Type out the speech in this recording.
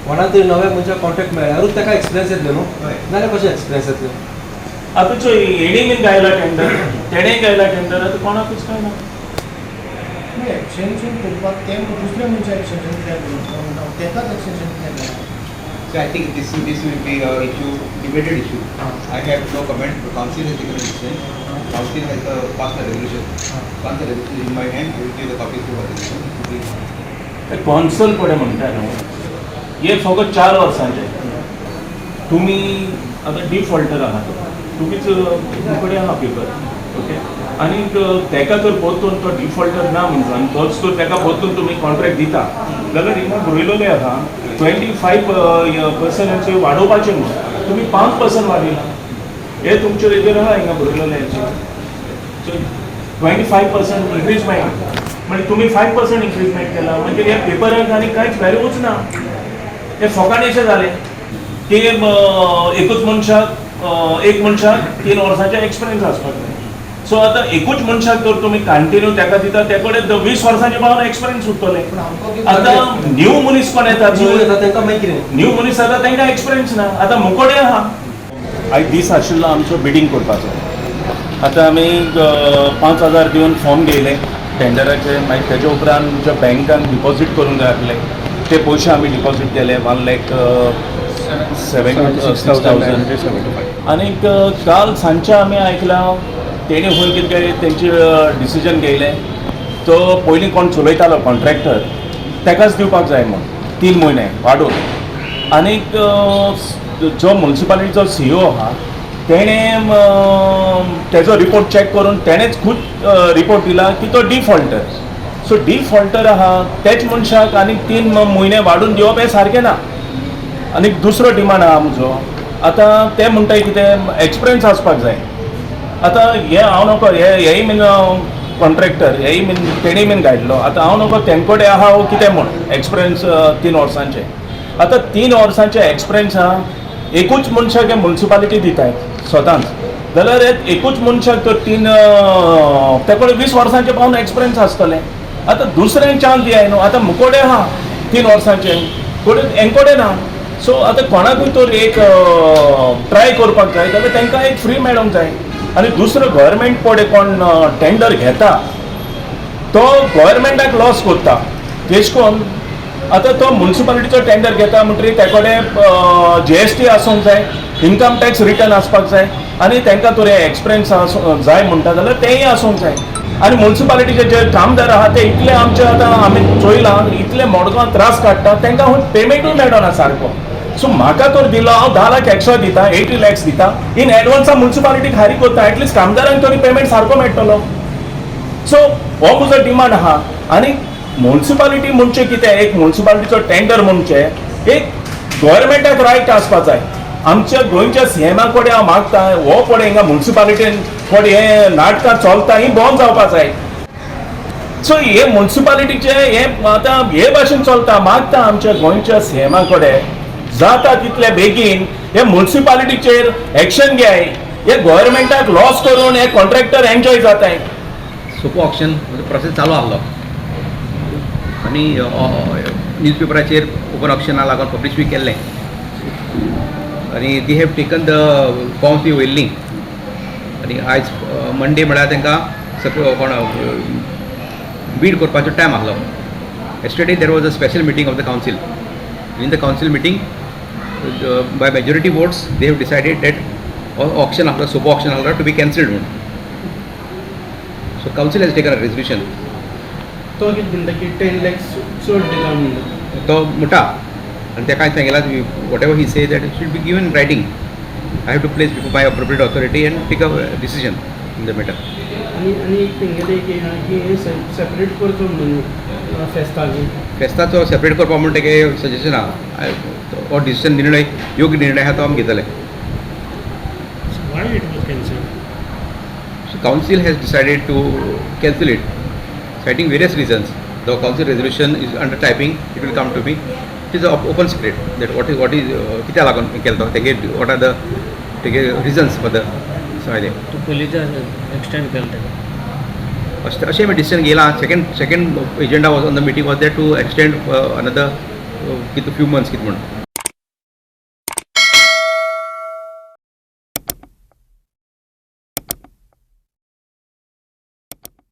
कोणा तरी नव्या मनशाक कॉन्ट्रॅक्ट मेळ्ळ्यारूच ताका एक्सपिरियन्स येतलो न्हू नाल्यार कशें एक्सपिरियन्स येतलो आता जो एडी बीन गायला टेंडर तेणें गायला टेंडर आता कोणाकूच काय ना एक्सटेंशन करपाक ते दुसऱ्या मनशाक एक्सटेंशन कित्याक करून तेकाच एक्सटेंशन कित्याक जाय So I think this will be an issue, debated issue. I have no comment. The council has taken a decision. Council has passed a resolution. Once the resolution is in my hand, I will give the copy to the resolution. Consul पडे म्हणटा न्हू हे फकत 4 वर्सांचे तुमी आतां defaulter आहात तुमीच कडेन आहा पेपर ओके आनी तेका जर परतून तो डिफॉल्टर ना म्हणटा आनी तोच जर तेका परतून तुमी कॉन्ट्रॅक्ट दिता जाल्यार हिंगा बरयलोलें आहा 25% वाडोवपाचें म्हणून तुमी 5% वाडयला हे तुमचे हेजेर आहा हिंगा बरयलोलें सो 25% इन्क्रीजमेंट म्हणजे तुम्ही 5% इन्क्रीजमेंट केला म्हणजे या पेपराक आनी कांयच व्हॅल्यूच ना ते फोकाण अशें जालें की एकूच मनशाक 3 वर्सांचे एक्सपिरियन्स आसपाक जाय सो आतां एकूच मनशाक जर तुमी कंटिन्यू तेका दिता ते कडेन 20 वर्सांचे पावन एक्सपिरियन्स उरतले आतां न्यू मनीस कोण येता तांकां मागीर कितें न्यू मनीस जाता तांकां एक्सपिरियन्स ना आतां मुकोडे आहा आयज दीस आशिल्लो आमचो बिडींग करपाचो आतां आमी 5,000 दिवन फॉर्म घेयले टेंडराचे मागीर तेजे उपरांत आमच्या बँकान डिपॉझीट करूंक जाय आसले ते पयशे आमी डिपॉझीट केले 1,76,000 आनीक काल सांजचे आमी आयकलां तेणी खंय कितें तेंचे डिसिजन घेयलें तो पयलीं कोण चलयतालो कॉन्ट्रॅक्टर तेकाच दिवपाक जाय म्हूण 3 म्हयने वाडोवन आनीक जो म्युनिसिपालिटीचो CEO आहा तेणें तेजो रिपोर्ट चॅक करून तेणेंच खूद रिपोर्ट दिला की तो डिफॉल्टर सो डिफॉल्टर आहा तेच मनशाक आनीक 3 म्हयने वाडून दिवप हें सारकें ना आनीक दुसरो डिमांड आहा आमचो आतां ते म्हणटाय कितें एक्सपिरियन्स आसपाक जाय आतां हे हांव नको हेय बीन कॉन्ट्रॅक्टर हेय बीन तेणी बीन घायल्लो आतां हांव नको तेंकोडे आहा वो कितें म्हूण एक्सपिरियन्स 3 वर्सांचे आतां 3 वर्सांचे एक्सपिरियन्स आहा एकूच मनशाक हे म्युनिसिपालिटी दिताय स्वतांच जाल्यार एकूच मनशाक तर 3 तेकोडे 20 वर्सांचे पावन एक्सपिरियन्स आसतलें आतां दुसऱ्यांक चान्स दियाय न्हू आतां मुकोडे आहा 3 वर्सांचे हेंकोडे ना सो आतां कोणाकूय तर एक ट्राय करपाक जाय जाल्यार तांकां एक फ्री मेळोंक जाय आनी दुसरो गव्हर्मेंट पडे कोण टेंडर घेता तो गव्हर्मेंटाक लॉस करता तेश कोन आतां तो म्युनिसिपालिटीचो टेंडर घेता म्हणटरी ते कडेन GST आसूंक जाय इन्कम टॅक्स रिटर्न आसपाक जाय आनी तांकां तर एक्सपिरियन्स जाय म्हणटा जाल्यार तेंय आसूंक जाय आनी म्युनिसिपालिटीचे जे कामदार आहा ते इतले आमचे आतां आमी चोयलां इतले मडगांव त्रास काडटा तांकां पेमेंटूय मेळना सारको सो म्हाका तर दिलो हांव 10 लाख एक्स्ट्रा दिता 80 लॅक्स दिता इन एडवान्सा म्युनिसिपालिटीक हारी करता एटलिस्ट कामदारांक तरी पेमेंट सारको मेळटलो सो हो म्हजो डिमांड आहा आनी म्युनिसिपालिटी म्हणचे कितें एक म्युनिसिपालिटीचो टेंडर म्हणचे एक गव्हर्मेंटाक रायट आसपाक जाय आमच्या गोंयच्या CMा कडेन हांव मागता हो पडे हिंगा म्युनिसिपालिटीन पडे हे नाटकां चलता ही बंद जावपाक जाय सो हे म्युनिसिपालिटीचे हे आतां हे भाशेन चलता मागता आमच्या गोंयच्या CMा कडेन जाता तितले बेगीन हे म्युनिसिपालिटीचेर एक्शन घेय हे गव्हर्मेंटाक लॉस करून हे कॉन्ट्रॅक्टर एन्जॉय जाताय सोपो ऑप्शन प्रोसेस चालू आसलो आनी न्यूजपेपराचेर ओपन ऑप्शना लागून पब्लीश बी केल्लें आनी दी हॅव टेकन द फॉर्म्स बी वयल्लीं आनी आयज मंडे म्हळ्यार तांकां कोण बीड करपाचो टायम आसलो yesterday there was a special meeting of the council in the council meeting by majority votes they have decided that auction after sopo auction after to be cancelled so council has taken a resolution तो कितें म्हणटा की 10 lakhs चड दिला म्हणटा तो म्हणटा आनी ताका सांगलां whatever he say that it should be given in writing I have to place before my appropriate authority and take a decision in the matter आनी एक तेंगेलें की हे सेपरेट करचो म्हणून फेस्ताचो सेपरेट करपा म्हणून तेगे सजेशन आहा हो डिसिजन निर्णय योग्य निर्णय आहा तो आमी घेतले So council has decided to cancel it, citing various reasons. The council resolution is under typing. It will come to me. It is an open secret that what is कित्या लागून केलो तेगे what are the तेगे reasons for the so तो पयलींच्या extend केलो तेका अशें decision घेयलां. Second agenda was on the meeting was there to extend another किती फ्यू मंथ्स कितें म्हण